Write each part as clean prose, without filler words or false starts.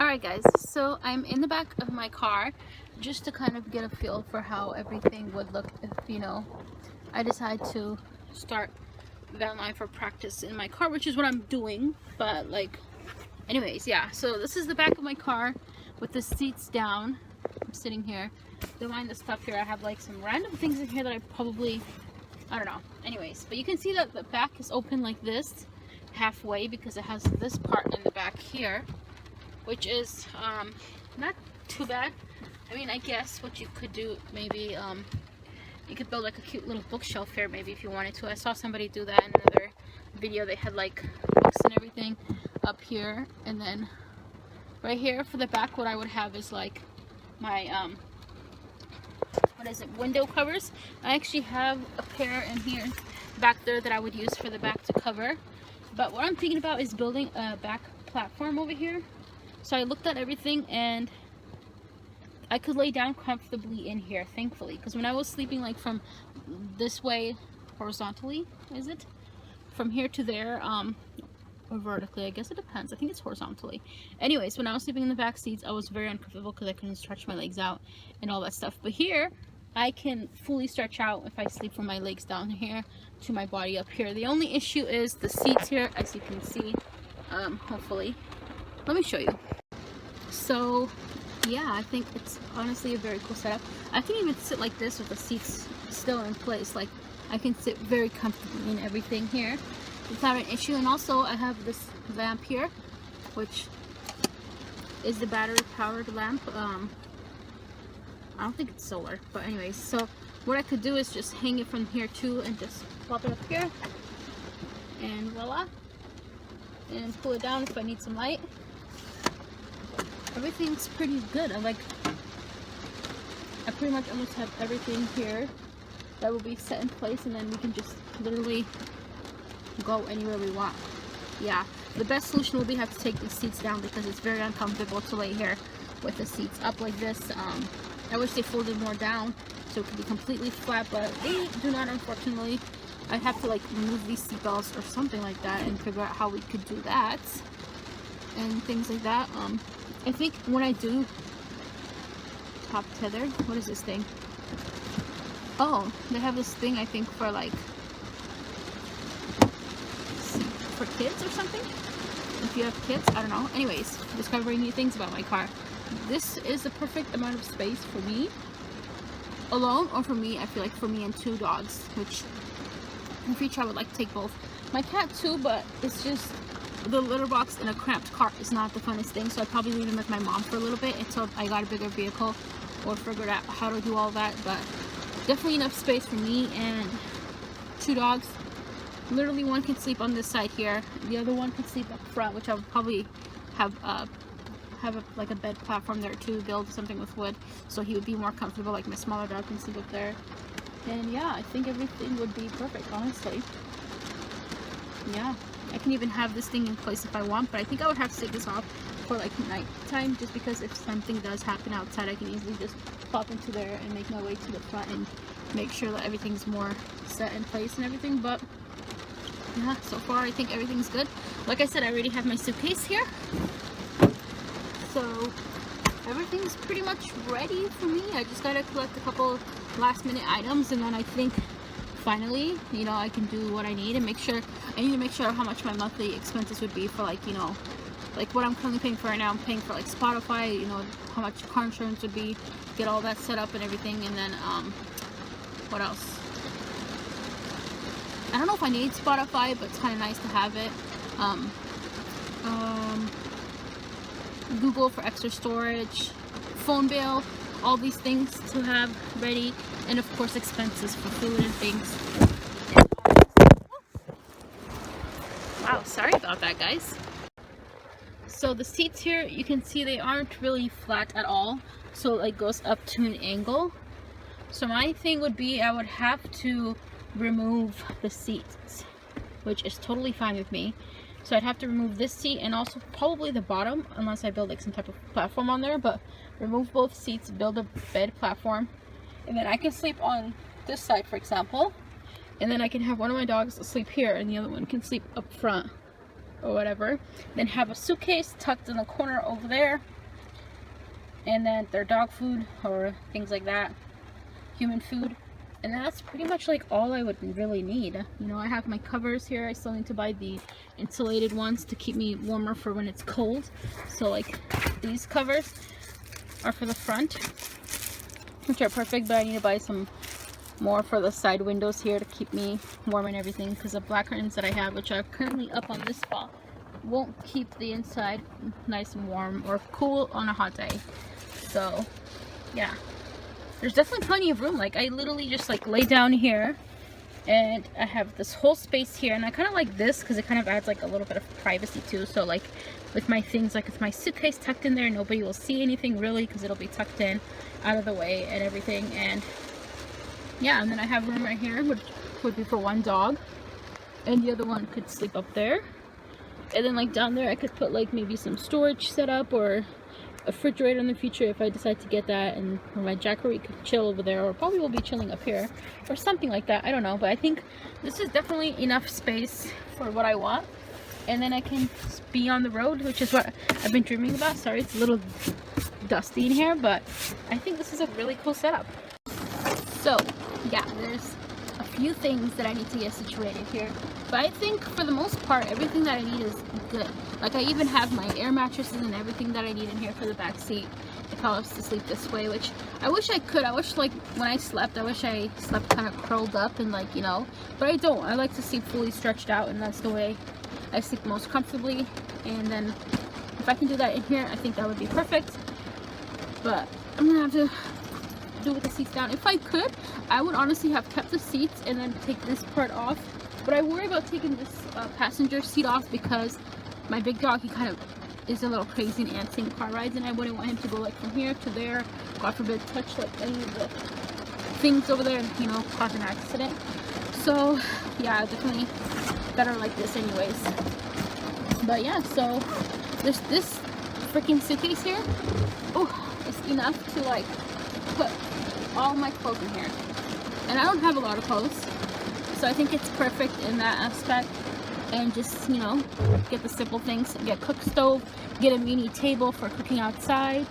Alright guys, so I'm in the back of my car just to kind of get a feel for how everything would look if, I decide to start van life or practice in my car, which is what I'm doing. But anyways, yeah, so this is the back of my car with the seats down. I'm sitting here. Don't mind the stuff here. I have some random things in here that I don't know. Anyways, but you can see that the back is open like this halfway because it has this part in the back here, which is not too bad. I mean, I guess what you could do, maybe you could build a cute little bookshelf here, maybe, if you wanted to. I saw somebody do that in another video. They had books and everything up here, and then right here for the back, what I would have is my window covers. I actually have a pair in here back there that I would use for the back to cover. But what I'm thinking about is building a back platform over here. So I looked at everything and I could lay down comfortably in here, thankfully, because when I was sleeping from this way horizontally, is it? From here to there, or vertically, I guess it depends. I think it's horizontally. Anyways, when I was sleeping in the back seats, I was very uncomfortable because I couldn't stretch my legs out and all that stuff. But here, I can fully stretch out if I sleep from my legs down here to my body up here. The only issue is the seats here, as you can see, hopefully. Let me show you. So yeah, I think it's honestly a very cool setup. I can even sit like this with the seats still in place. I can sit very comfortably in everything here without an issue. And also I have this lamp here, which is the battery powered lamp. I don't think it's solar, but anyways, so what I could do is just hang it from here too and just plop it up here and voila, and pull it down if I need some light. Everything's pretty good. I pretty much almost have everything here that will be set in place, and then we can just literally go anywhere we want. Yeah, the best solution will be have to take these seats down because it's very uncomfortable to lay here with the seats up like this. I wish they folded more down so it could be completely flat, but they do not, unfortunately. I have to remove these seat belts or something like that and figure out how we could do that and things like that. I think when I do top tether, what is this thing? Oh, they have this thing, I think, for kids or something. If you have kids, I don't know. Anyways, discovering new things about my car. This is the perfect amount of space for me alone, or for me, I feel like for me and two dogs, which in future I would like to take both. My cat too, but it's just the litter box in a cramped car is not the funnest thing, so I'd probably leave him with my mom for a little bit until I got a bigger vehicle or figured out how to do all that. But definitely enough space for me and two dogs. Literally, one can sleep on this side here, the other one can sleep up front, which I would probably have a bed platform there too, build something with wood so he would be more comfortable. My smaller dog can sleep up there. And yeah, I think everything would be perfect, honestly. Yeah, I can even have this thing in place if I want, but I think I would have to take this off for night time, just because if something does happen outside, I can easily just pop into there and make my way to the front and make sure that everything's more set in place and everything. But yeah, so far I think everything's good. Like I said, I already have my suitcase here, so everything's pretty much ready for me. I just gotta collect a couple last minute items, and then I think finally, I can do what I need and I need to make sure how much my monthly expenses would be for what I'm currently paying for right now. I'm paying for Spotify, how much car insurance would be, get all that set up and everything. And then what else? I don't know if I need Spotify, but it's kind of nice to have it. Google for extra storage, phone bill, all these things to have ready, and of course expenses for food and things. Wow, sorry about that, guys. So the seats here, you can see they aren't really flat at all, so it goes up to an angle. So my thing would be, I would have to remove the seats, which is totally fine with me. So I'd have to remove this seat and also probably the bottom, unless I build some type of platform on there. But remove both seats, build a bed platform, and then I can sleep on this side, for example, and then I can have one of my dogs sleep here and the other one can sleep up front. or whatever. Then have a suitcase tucked in the corner over there, and then their dog food or things like that, human food. And that's pretty much like all I would really need. You know, I have my covers here. I still need to buy the insulated ones to keep me warmer for when it's cold. So like these covers are for the front, which are perfect, but I need to buy some more for the side windows here to keep me warm and everything, because the black curtains that I have, which are currently up on this spot, won't keep the inside nice and warm or cool on a hot day. So yeah, there's definitely plenty of room. Like I literally just like lay down here and I have this whole space here, and I kind of like this because it kind of adds like a little bit of privacy too. So like with my things, like with my suitcase tucked in there, nobody will see anything really because it'll be tucked in out of the way and everything. And yeah, and then I have room right here, which would be for one dog, and the other one could sleep up there. And then like down there I could put like maybe some storage set up or a refrigerator in the future if I decide to get that, and my Jackery could chill over there, or probably will be chilling up here or something like that. I don't know, but I think this is definitely enough space for what I want. And then I can be on the road, which is what I've been dreaming about. Sorry, it's a little dusty in here, but I think this is a really cool setup. So yeah, there's a few things that I need to get situated here, but I think for the most part everything that I need is good. Like I even have my air mattresses and everything that I need in here for the back seat if I was to sleep this way, which I wish I could. I wish like when I slept, I wish I slept kind of curled up and like, you know, but I don't. I like to sleep fully stretched out, and that's the way I sleep most comfortably. And then if I can do that in here, I think that would be perfect. But I'm gonna have to do with the seats down. If I could, I would honestly have kept the seats and then take this part off, but I worry about taking this passenger seat off because my big dog, he kind of is a little crazy and antsy in car rides, and I wouldn't want him to go like from here to there, God forbid touch like any of the things over there and, you know, cause an accident. So yeah, definitely better like this anyways. But yeah, so there's this freaking suitcase here. Oh, it's enough to like put all my clothes in here, and I don't have a lot of clothes, so I think it's perfect in that aspect. And just, you know, get the simple things, get a cook stove, get a mini table for cooking outside.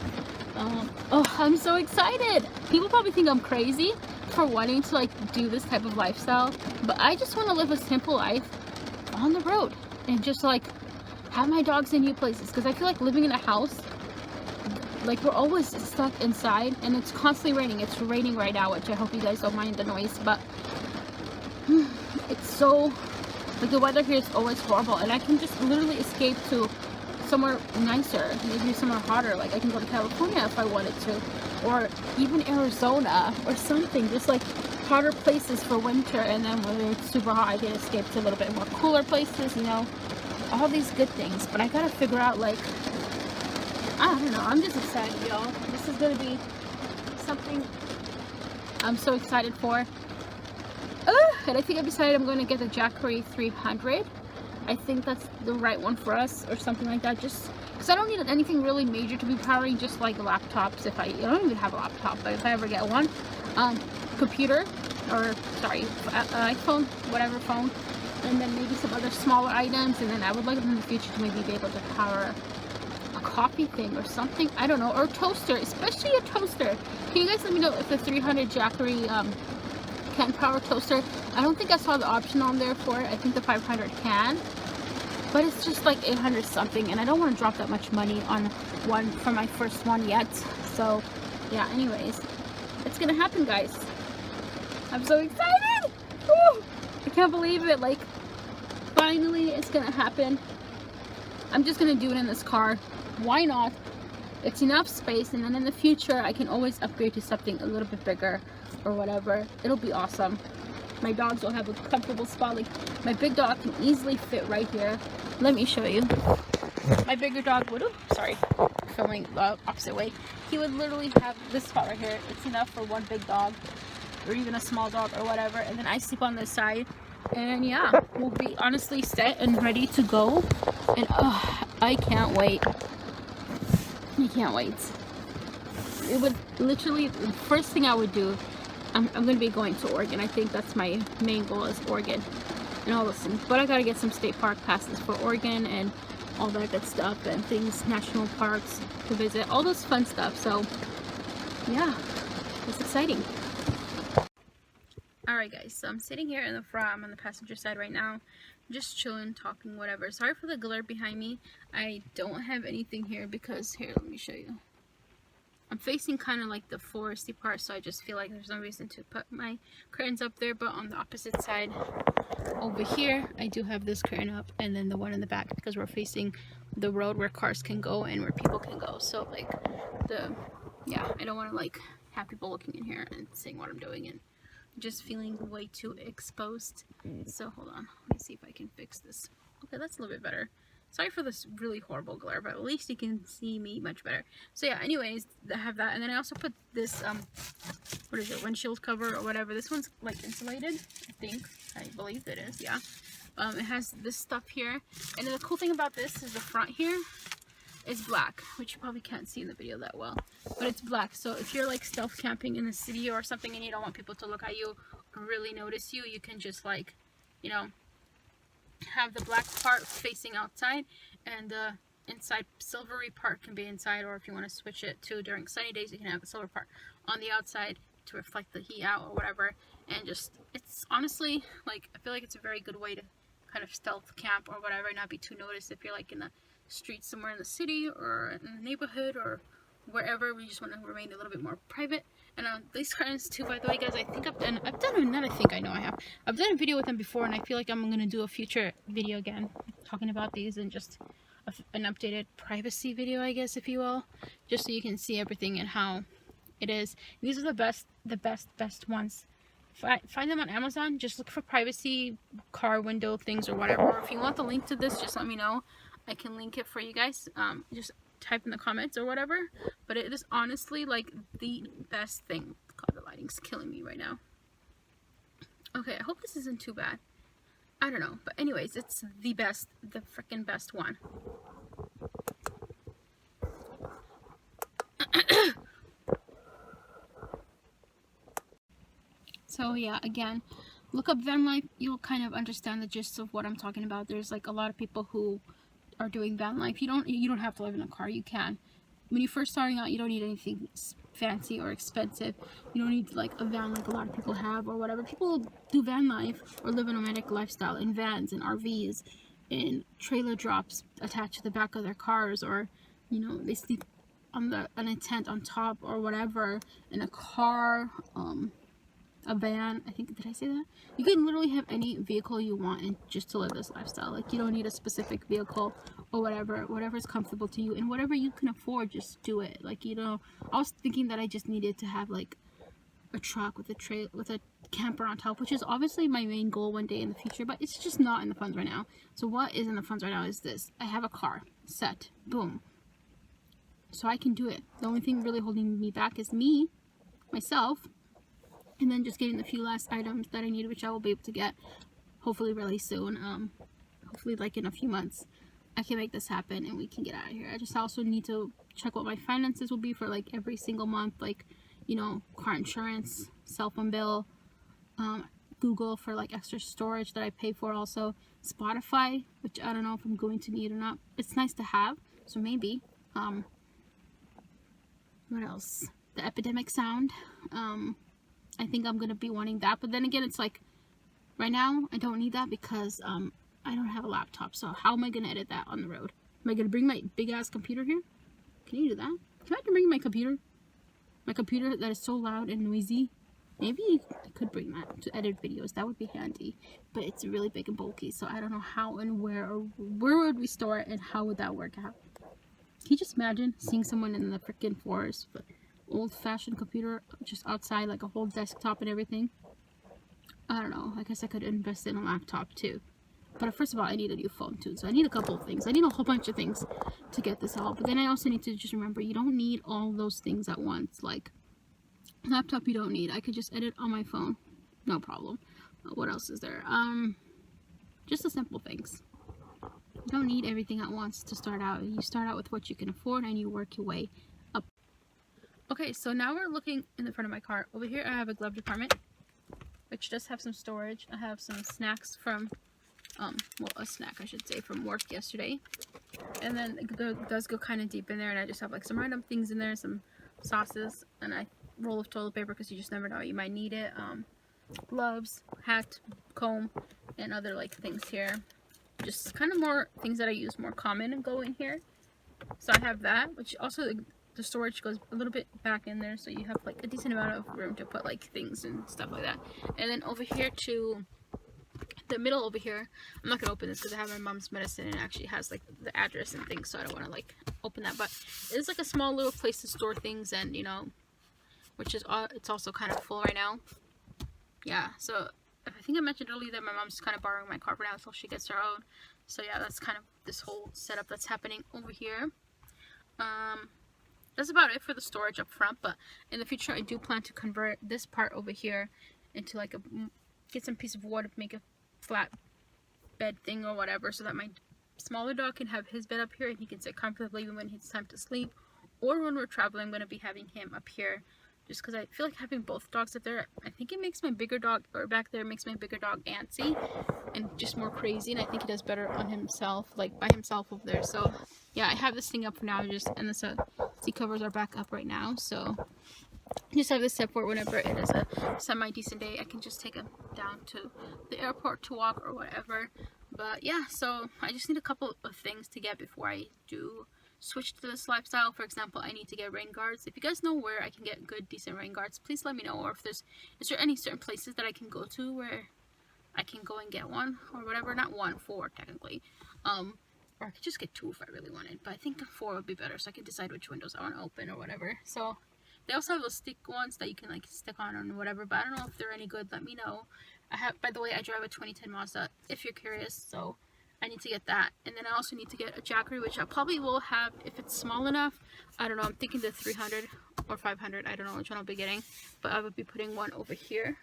Oh, I'm so excited. People probably think I'm crazy for wanting to like do this type of lifestyle, but I just want to live a simple life on the road and just like have my dogs in new places, because I feel like living in a house, like we're always stuck inside, and it's constantly raining. It's raining right now, which I hope you guys don't mind the noise, but it's so like the weather here is always horrible, and I can just literally escape to somewhere nicer, maybe somewhere hotter. Like I can go to California if I wanted to, or even Arizona or something, just like hotter places for winter, and then when it's super hot I can escape to a little bit more cooler places, you know, all these good things. But I gotta figure out, like, I don't know, I'm just excited, y'all. This is gonna be something I'm so excited for. And I think I've decided I'm going to get the Jackery 300. I think that's the right one for us, or something like that, just because I don't need anything really major to be powering, just like laptops. If I don't even have a laptop, but if I ever get one, computer, or sorry, iPhone, whatever phone, and then maybe some other smaller items. And then I would like in the future to maybe be able to power a coffee thing or something, I don't know, or a toaster, especially a toaster. Can you guys let me know if the 300 Jackery can power toaster? I don't think I saw the option on there for it. I think the 500 can, but it's just like 800 something, and I don't want to drop that much money on one for my first one yet. So yeah, anyways, it's gonna happen, guys. I'm so excited. Woo! I can't believe it. Like, finally it's gonna happen. I'm just gonna do it in this car. Why not? It's enough space, and then in the future I can always upgrade to something a little bit bigger or whatever. It'll be awesome. My dogs will have a comfortable spot. Like, my big dog can easily fit right here. Let me show you. My bigger dog would, sorry, filming the opposite way. He would literally have this spot right here. It's enough for one big dog, or even a small dog or whatever. And then I sleep on this side. And yeah, we'll be honestly set and ready to go. And I can't wait. I can't wait. It would literally, the first thing I would do, I'm going to be going to Oregon. I think that's my main goal, is Oregon. and all those things. But I gotta get some state park passes for Oregon and all that good stuff, and things, national parks to visit, all those fun stuff. So yeah, it's exciting. Alright guys, so I'm sitting here in the front, I'm on the passenger side right now, just chilling, talking, whatever. Sorry for the glare behind me. I don't have anything here because, here, let me show you. I'm facing kind of like the foresty part, so I just feel like there's no reason to put my curtains up there. But on the opposite side, over here, I do have this curtain up, and then the one in the back, because we're facing the road where cars can go and where people can go. So like yeah, I don't want to like have people looking in here and seeing what I'm doing and just feeling way too exposed. So hold on, let me see if I can fix this. Okay, that's a little bit better. Sorry for this really horrible glare, but at least you can see me much better. So yeah, anyways, I have that, and then I also put this what is it, windshield cover or whatever. This one's like insulated, I believe it is. Yeah, it has this stuff here, and then the cool thing about this is the front here is black, which you probably can't see in the video that well, but it's black. So if you're like stealth camping in the city or something and you don't want people to look at you or really notice you, you can just like, you know, have the black part facing outside, and the inside silvery part can be inside, or if you want to switch it to during sunny days, you can have the silver part on the outside to reflect the heat out or whatever. And just, it's honestly like, I feel like it's a very good way to kind of stealth camp or whatever, and not be too noticed if you're like in the street somewhere in the city or in the neighborhood or wherever. We just want to remain a little bit more private. And these curtains too, by the way guys, I think I've done I've done a video with them before, and I feel like I'm gonna do a future video again talking about these, and just an updated privacy video, I guess, if you will, just so you can see everything and how it is. These are the best ones. Find them on Amazon. Just look for privacy car window things or whatever. Or if you want the link to this, just let me know. I can link it for you guys. Just type in the comments or whatever. But it is honestly like the best thing. God, the lighting's killing me right now. Okay, I hope this isn't too bad. I don't know, but anyways, it's the best, the freaking best one. So yeah, again, look up Vanlife. You'll kind of understand the gist of what I'm talking about. There's like a lot of people who are doing Vanlife. You don't have to live in a car. You can. When you're first starting out, you don't need anything fancy or expensive. You don't need like a van like a lot of people have or whatever. People do van life or live a nomadic lifestyle in vans and RVs, in trailer drops attached to the back of their cars, or you know, they sleep on a tent on top or whatever, in a car, a van. I think, did I say that? You can literally have any vehicle you want and just to live this lifestyle. Like, you don't need a specific vehicle or whatever is comfortable to you, and whatever you can afford, just do it. Like, you know, I was thinking that I just needed to have like a truck with a camper on top, which is obviously my main goal one day in the future, but it's just not in the funds right now. So what is in the funds right now is this. I have a car set, boom, so I can do it. The only thing really holding me back is myself, and then just getting the few last items that I need, which I will be able to get hopefully really soon. Hopefully like in a few months I can make this happen and we can get out of here. I just also need to check what my finances will be for like every single month, like, you know, car insurance, cell phone bill, Google for like extra storage that I pay for, also Spotify, which I don't know if I'm going to need or not. It's nice to have, so maybe. What else? The epidemic sound. I think I'm gonna be wanting that, but then again, it's like right now I don't need that because I don't have a laptop. So how am I gonna edit that on the road? Am I gonna bring my big ass computer here? Can you do that? Can I bring my computer? My computer that is so loud and noisy. Maybe I could bring that to edit videos. That would be handy. But it's really big and bulky, so I don't know how and where, or where would we store it and how would that work out? Can you just imagine seeing someone in the freaking forest with old-fashioned computer just outside, like a whole desktop and everything? I don't know. I guess I could invest in a laptop too. But first of all, I need a new phone too. So I need a couple of things. I need a whole bunch of things to get this out. But then I also need to just remember, you don't need all those things at once. Like, laptop you don't need. I could just edit on my phone. No problem. What else is there? Just the simple things. You don't need everything at once to start out. You start out with what you can afford and you work your way up. Okay, so now we're looking in the front of my car. Over here I have a glove department, which does have some storage. I have some snacks from well, a snack I should say from work yesterday. And then it does go kind of deep in there, and I just have like some random things in there, some sauces, and I roll of toilet paper because you just never know, you might need it. Gloves, hat, comb, and other like things here. Just kind of more things that I use more common and go in here. So I have that, which also the storage goes a little bit back in there, so you have like a decent amount of room to put like things and stuff like that. And then over here to the middle over here, I'm not gonna open this because I have my mom's medicine and it actually has like the address and things, so I don't want to like open that, but it's like a small little place to store things, and you know, which is it's also kind of full right now. Yeah, so I think I mentioned earlier that my mom's kind of borrowing my car for now until she gets her own. So yeah, that's kind of this whole setup that's happening over here. That's about it for the storage up front, but in the future I do plan to convert this part over here into like get some piece of wood, make a flat bed thing or whatever, so that my smaller dog can have his bed up here and he can sit comfortably even when it's time to sleep, or when we're traveling I'm going to be having him up here, just because I feel like having both dogs up there, I think it makes my bigger dog, or back there, makes my bigger dog antsy and just more crazy, and I think he does better on himself, like by himself over there. So yeah, I have this thing up for now, just, and the seat covers are back up right now, so just have this set for whenever it is a semi-decent day. I can just take him down to the airport to walk or whatever. But yeah, so I just need a couple of things to get before I do switch to this lifestyle. For example, I need to get rain guards. If you guys know where I can get good, decent rain guards, please let me know. Or if is there any certain places that I can go to where I can go and get one or whatever. Not one, 4 technically. Or I could just get 2 if I really wanted. But I think 4 would be better, so I can decide which windows I want to open or whatever. So they also have those stick ones that you can like stick on or whatever, but I don't know if they're any good. Let me know. By the way, I drive a 2010 Mazda, if you're curious, so I need to get that. And then I also need to get a Jackery, which I probably will have if it's small enough. I don't know, I'm thinking the 300 or 500, I don't know which one I'll be getting, but I would be putting one over here.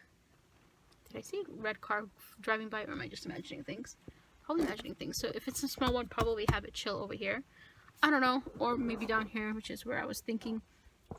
Did I see a red car driving by, or am I just imagining things? Probably imagining things. So if it's a small one, probably have it chill over here. I don't know, or maybe down here, which is where I was thinking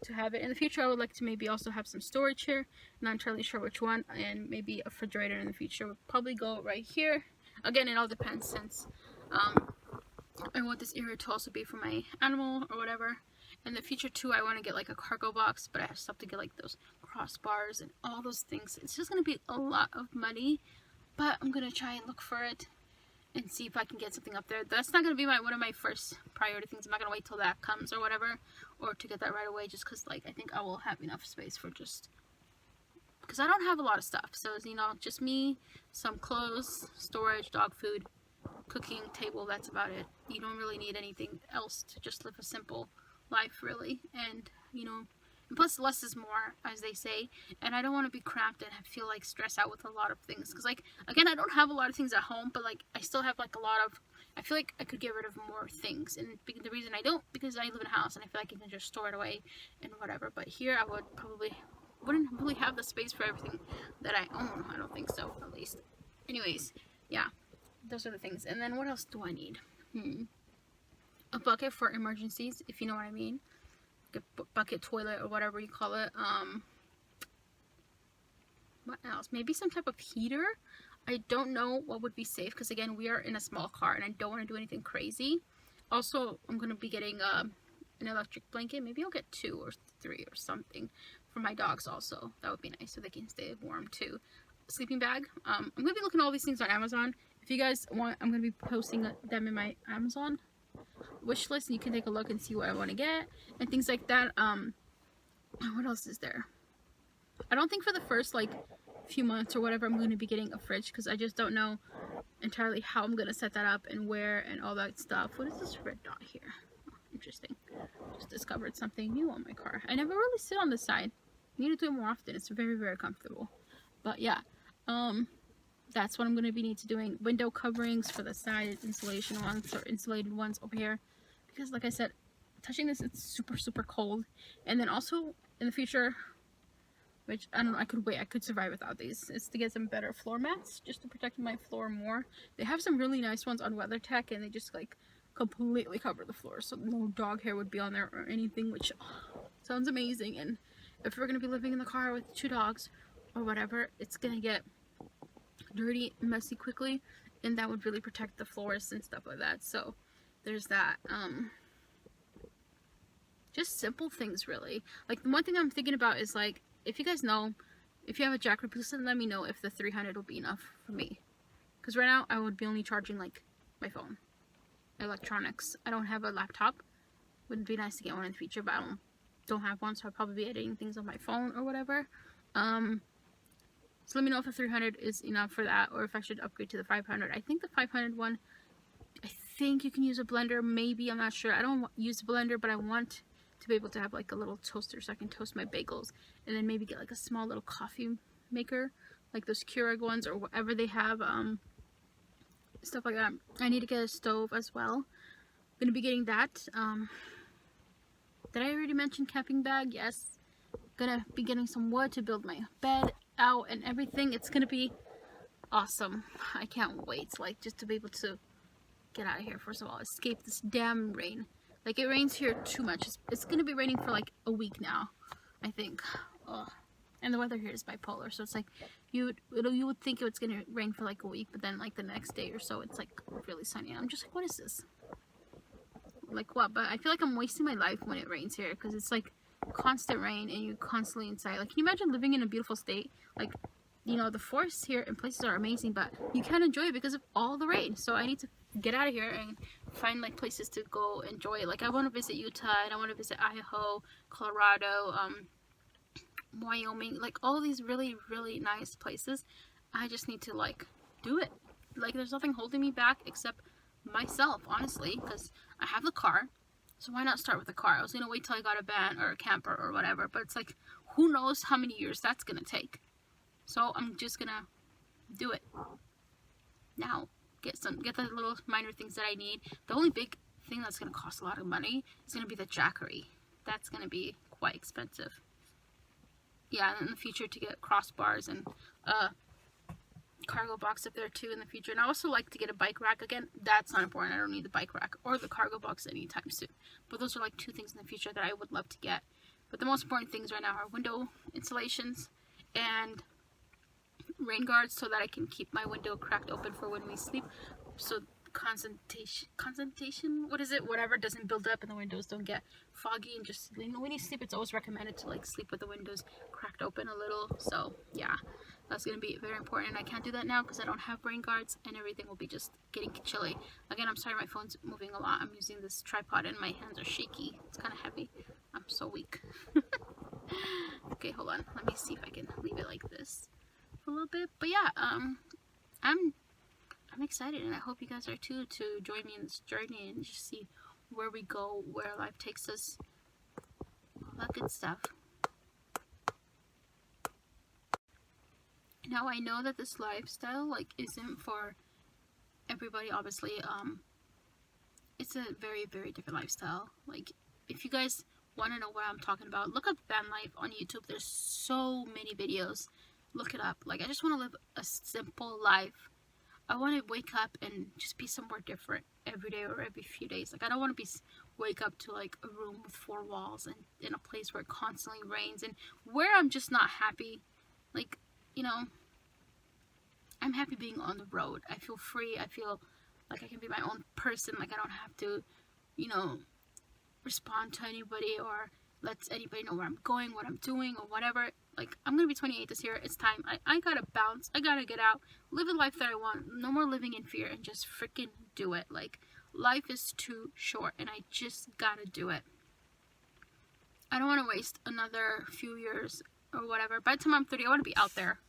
to have it. In the future I would like to maybe also have some storage here, not entirely sure which one, and maybe a refrigerator in the future would probably go right here. Again, it all depends, since I want this area to also be for my animal or whatever. In the future too, I want to get like a cargo box, but I have stuff to get like those crossbars and all those things. It's just going to be a lot of money, but I'm going to try and look for it and see if I can get something up there. That's not going to be one of my first priority things. I'm not going to wait till that comes or whatever, or to get that right away, just because like I think I will have enough space for just, because I don't have a lot of stuff. So, you know, just me, some clothes, storage, dog food, cooking table, that's about it. You don't really need anything else to just live a simple life, really. And, you know, and plus less is more, as they say, and I don't want to be cramped and feel like stressed out with a lot of things, because like, again, I don't have a lot of things at home, but like I still have like a lot of, I feel like I could get rid of more things, and the reason I don't, because I live in a house and I feel like I can just store it away and whatever. But here I wouldn't really have the space for everything that I own. I don't think so, at least. Anyways, yeah, those are the things. And then what else do I need? A bucket for emergencies, if you know what I mean. Like a bucket, toilet, or whatever you call it. What else? Maybe some type of heater. I don't know what would be safe, because again, we are in a small car and I don't want to do anything crazy. Also, I'm going to be getting an electric blanket. Maybe I'll get 2 or 3 or something for my dogs also. That would be nice, so they can stay warm too. Sleeping bag. I'm going to be looking at all these things on Amazon. If you guys want, I'm going to be posting them in my Amazon wish list, and you can take a look and see what I want to get and things like that. What else is there? I don't think for the first like few months or whatever I'm going to be getting a fridge, because I just don't know entirely how I'm going to set that up and where and all that stuff. What is this red dot here? Oh, interesting. Just discovered something new on my car. I never really sit on this side. I need to do it more often. It's very, very comfortable. But yeah, that's what I'm going to be need to doing. Window coverings for the side insulation ones, or insulated ones over here, because like I said, touching this, it's super, super cold. And then also in the future, which I don't know, I could survive without these, is to get some better floor mats just to protect my floor more. They have some really nice ones on WeatherTech, and they just like completely cover the floor, so no dog hair would be on there or anything, which sounds amazing. And if we're going to be living in the car with 2 dogs or whatever, it's going to get dirty, messy quickly, and that would really protect the floors and stuff like that. So there's that. Just simple things, really. Like, the one thing I'm thinking about is, like, if you guys know, if you have a jack, please let me know if the 300 will be enough for me. Because right now, I would be only charging, like, my phone. Electronics. I don't have a laptop. Would be nice to get one in the future, but I don't have one, so I'll probably be editing things on my phone or whatever. So let me know if the 300 is enough for that, or if I should upgrade to the 500. I think the 500 one, I think you can use a blender, maybe, I'm not sure. I don't use a blender, but I want to be able to have like a little toaster so I can toast my bagels, and then maybe get like a small little coffee maker, like those Keurig ones or whatever they have, stuff like that. I need to get a stove as well. I'm gonna be getting that. Did I already mention camping bag? Yes. Gonna be getting some wood to build my bed out and everything. It's gonna be awesome. I can't wait, like, just to be able to get out of here. First of all, escape this damn rain. Like, it rains here too much. It's gonna be raining for like a week now, I think. Ugh. And the weather here is bipolar, so it's like you would think it's gonna rain for like a week, but then like the next day or so it's like really sunny. And I'm just like, what is this? Like, what? But I feel like I'm wasting my life when it rains here, because it's like constant rain and you're constantly inside. Like, can you imagine living in a beautiful state? Like, you know, the forests here and places are amazing, but you can't enjoy it because of all the rain. So I need to get out of here and find like places to go enjoy it. Like, I want to visit Utah, and I want to visit Idaho, Colorado, Wyoming, like all these really, really nice places. I just need to like do it. Like, there's nothing holding me back except myself, honestly, because I have the car. So why not start with a car? I was gonna wait till I got a van or a camper or whatever, but it's like, who knows how many years that's gonna take. So I'm just gonna do it now. Get the little minor things that I need. The only big thing that's gonna cost a lot of money is gonna be the jackery. That's gonna be quite expensive. Yeah, and in the future to get crossbars and cargo box up there too in the future. And I also like to get a bike rack. Again, that's not important. I don't need the bike rack or the cargo box anytime soon. But those are like two things in the future that I would love to get. But the most important things right now are window installations and rain guards, so that I can keep my window cracked open for when we sleep. So condensation, what is it? Whatever doesn't build up and the windows don't get foggy, and just, you know, when you sleep, it's always recommended to like sleep with the windows cracked open a little. So yeah, that's gonna be very important. I can't do that now because I don't have rain guards, and everything will be just getting chilly. Again, I'm sorry my phone's moving a lot. I'm using this tripod and my hands are shaky. It's kind of heavy. I'm so weak. Okay, hold on. Let me see if I can leave it like this for a little bit. But yeah, I'm excited, and I hope you guys are too, to join me in this journey and just see where we go, where life takes us, all that good stuff. Now, I know that this lifestyle like isn't for everybody, obviously. It's a very, very different lifestyle. Like, if you guys want to know what I'm talking about, look up Vanlife on YouTube. There's so many videos. Look it up. Like, I just want to live a simple life. I want to wake up and just be somewhere different every day or every few days. Like, I don't want to wake up to like a room with 4 walls and in a place where it constantly rains and where I'm just not happy. Like, you know, I'm happy being on the road. I feel free. I feel like I can be my own person. Like, I don't have to, you know, respond to anybody or let anybody know where I'm going, what I'm doing, or whatever. Like, I'm gonna be 28 this year. It's time. I gotta bounce. I gotta get out, live the life that I want. No more living in fear, and just freaking do it. Like, life is too short, and I just gotta do it. I don't want to waste another few years or whatever. By the time I'm 30, I want to be out there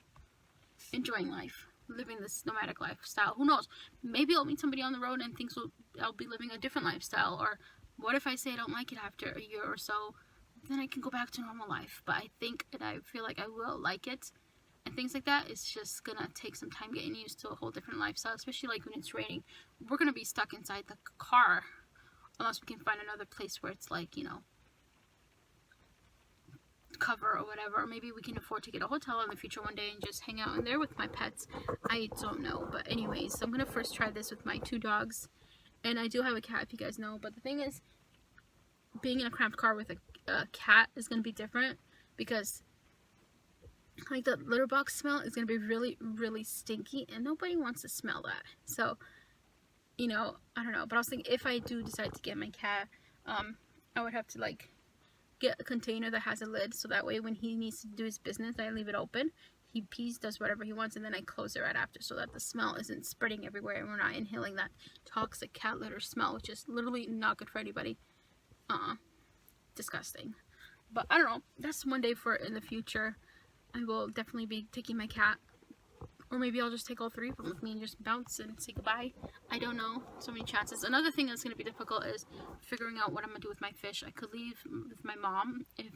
enjoying life, living this nomadic lifestyle. Who knows? Maybe I'll meet somebody on the road and I'll be living a different lifestyle. Or what if I say I don't like it after a year or so? Then I can go back to normal life. But I think, and I feel like I will like it, and things like that. It's just gonna take some time getting used to a whole different lifestyle, especially like when it's raining. We're gonna be stuck inside the car unless we can find another place where it's like, you know, cover or whatever. Or maybe we can afford to get a hotel in the future one day and just hang out in there with my pets. I don't know. But anyways, so I'm gonna first try this with my 2 dogs, and I do have a cat, if you guys know. But the thing is, being in a cramped car with a cat is going to be different, because like the litter box smell is gonna be really, really stinky, and nobody wants to smell that. So, you know, I don't know. But I was thinking, if I do decide to get my cat, I would have to like get a container that has a lid, so that way when he needs to do his business, I leave it open. He pees, does whatever he wants, and then I close it right after, so that the smell isn't spreading everywhere and we're not inhaling that toxic cat litter smell, which is literally not good for anybody. Disgusting. But I don't know. That's one day for in the future. I will definitely be taking my cat, or maybe I'll just take all 3 of them with me and just bounce and say goodbye. I don't know. So many chances. Another thing that's going to be difficult is figuring out what I'm going to do with my fish. I could leave with my mom if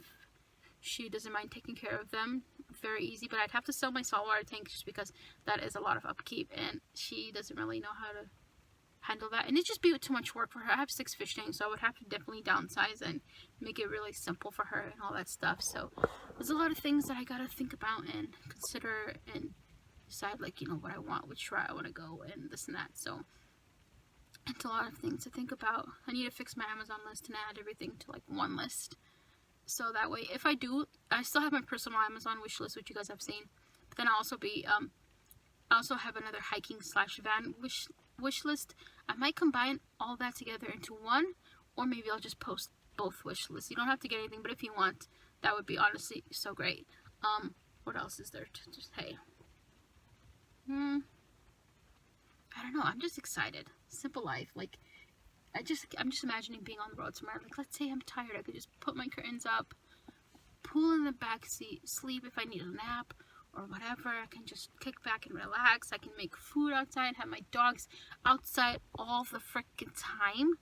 she doesn't mind taking care of them. Very easy, but I'd have to sell my saltwater tank just because that is a lot of upkeep, and she doesn't really know how to handle that, and it'd just be too much work for her. I have 6 fish tanks, so I would have to definitely downsize and make it really simple for her and all that stuff. So there's a lot of things that I gotta think about and consider and decide, like, you know, what I want, which route I want to go, and this and that. So it's a lot of things to think about. I need to fix my Amazon list and add everything to like one list, so that way if I do, I still have my personal Amazon wish list, which you guys have seen, but then I'll also be I also have another hiking / van wish list. I might combine all that together into one, or maybe I'll just post both wish lists. You don't have to get anything, but if you want, that would be honestly so great. What else is there to say? I don't know. I'm just excited. Simple life. Like, I'm just imagining being on the road somewhere. Like, let's say I'm tired. I could just put my curtains up, pull in the back seat, sleep if I need a nap or whatever. I can just kick back and relax. I can make food outside, have my dogs outside all the freaking time,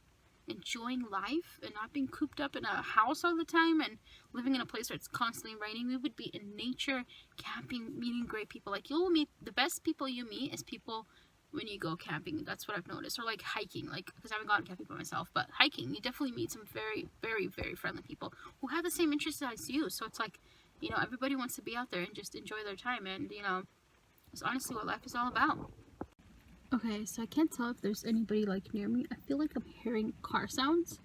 enjoying life and not being cooped up in a house all the time and living in a place where it's constantly raining. We would be in nature, camping, meeting great people. Like, you'll meet the best people you meet is people when you go camping. That's what I've noticed. Or like hiking, like, because I haven't gone camping by myself, but hiking, you definitely meet some very, very, very friendly people who have the same interests as you. So it's like, you know, everybody wants to be out there and just enjoy their time, and you know, it's honestly what life is all about. Okay, so I can't tell if there's anybody like near me. I feel like I'm hearing car sounds,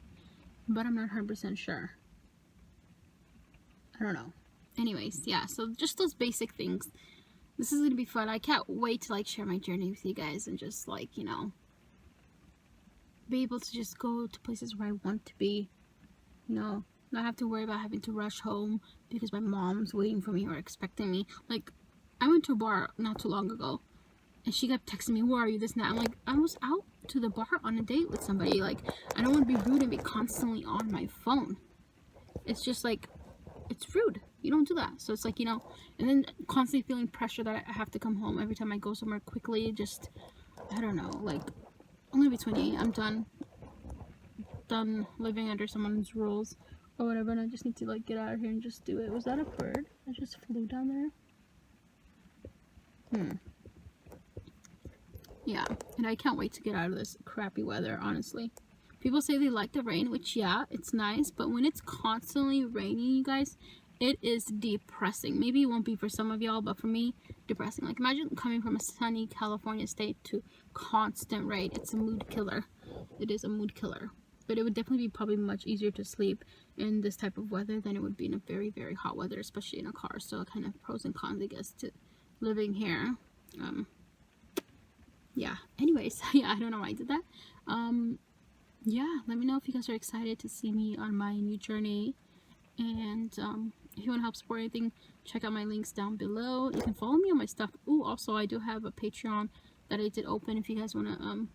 but I'm not 100% sure. I don't know. Anyways, yeah, so just those basic things. This is gonna be fun. I can't wait to like share my journey with you guys and just like, you know, be able to just go to places where I want to be, you know, not have to worry about having to rush home because my mom's waiting for me or expecting me. Like, I went to a bar not too long ago and she kept texting me, where are you, this and that. I'm like, I was out to the bar on a date with somebody. Like, I don't want to be rude and be constantly on my phone. It's just like, it's rude. You don't do that. So it's like, you know, and then constantly feeling pressure that I have to come home every time I go somewhere quickly. Just, I don't know, like, I'm gonna be 28. I'm done living under someone's rules or whatever, and I just need to like get out of here and just do it. Was that a bird that just flew down there? Yeah, and I can't wait to get out of this crappy weather, honestly. People say they like the rain, which, yeah, it's nice, but when it's constantly raining, you guys, it is depressing. Maybe it won't be for some of y'all, but for me, depressing. Like, imagine coming from a sunny California state to constant rain. It's a mood killer. It is a mood killer. But it would definitely be probably much easier to sleep in this type of weather than it would be in a very, very hot weather, especially in a car. So kind of pros and cons, I guess, to living here. Yeah, anyways, yeah, I don't know why I did that. Yeah, let me know if you guys are excited to see me on my new journey. And if you want to help support anything, check out my links down below. You can follow me on my stuff. Ooh, also, I do have a Patreon that I did open if you guys want to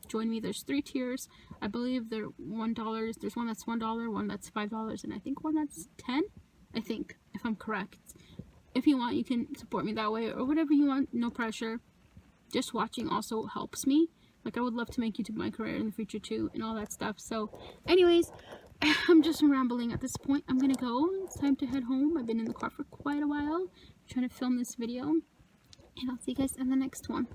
join me. There's 3 tiers. I believe they're $1. There's one that's $1, one that's $5, and I think one that's $10. I think, if I'm correct. If you want, you can support me that way, or whatever you want. No pressure. Just watching also helps me. Like, I would love to make YouTube my career in the future too, and all that stuff. So, anyways, I'm just rambling at this point. I'm gonna go. It's time to head home. I've been in the car for quite a while trying to film this video, and I'll see you guys in the next one.